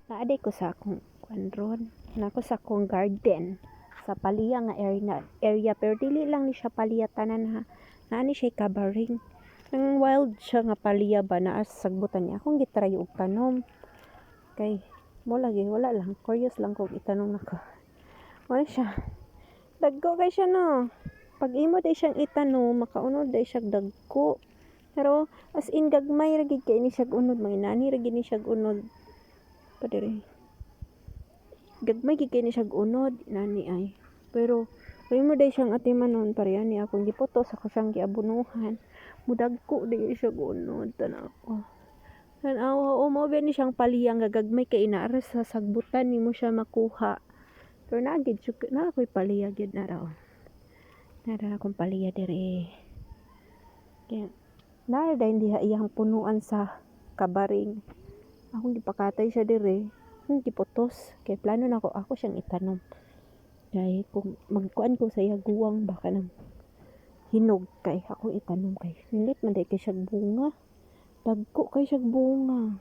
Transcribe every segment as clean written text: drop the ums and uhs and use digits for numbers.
Naaday ko sa akong kwanron. Nako sa akong garden. Sa paliya nga area. Pero dili lang ni siya paliya tanan ha. Naani siya kabaring. Nang wild siya nga paliya ba na sagbutan niya. Akong gitry og tanom. Kay mo lagi wala lang. Curious lang kung itanong nako. Wala siya. Dagko kay siya no. Pag imo day siyang itanom, makaunod day siya dagko. Pero as in gagmay ra gid kay ni siya unod, manginani ra gid ni siya unod. Padiri. Gagmay gid kay ni siya unod nani ay. Pero kay mo day siyang atimanon pareha ni akong giputos ako siyang giabunuhan. Mudagko day siya unod tanako. Tanaw mo ba ni siyang paliyang gagmay kay inaara sa sagbutan nimo siya makuha. Pero nagid na ako'y paliya gid na raw. Nara akong paliya dire. Kaya nara dahil diha iyang punuan sa kabaring. Akong gipakatay siya dire. Akong giputos. Kay plano na ako siyang itanom. Kaya kung magkuan ko sa iya guwang baka nang hinog kay ako itanom kay. Nilit man day kay siya bunga. Dagko kay siya bunga.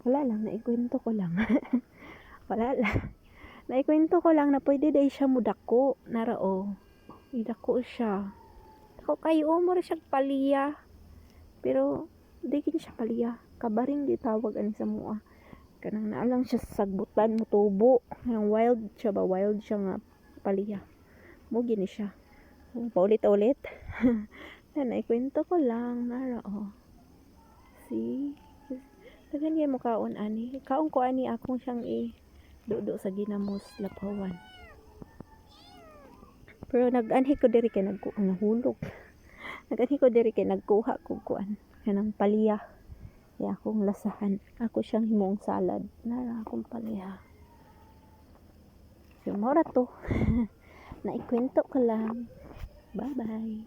Wala lang, naikwento ko lang. Wala lang. Naikwento ko lang na pwede day siya mudako. Narao. Idako siya. Ako kayo mo rin siya paliya. Pero di gini siya paliya. Kabaring di tawag ani sa mua. Kanang naalang siya sa sagbutan mo tubo. Kanang wild siya ba? Wild siya nga paliya. Mo gini siya. Paulit-ulit. Na naikwento ko lang. Narao. See? Tagan mo kaon ani. Kaon ko ani akong siyang do sa ginamos lapawan. Pero nag-anhi ko diri kay nahulog. Nag-anhi ko diri kay nagkuha ko kuan kanang paliya. Kaya akong lasahan. Ako siyang himong salad. Nara akong paliya. So, mora to. Naikwento ko lang. Bye-bye.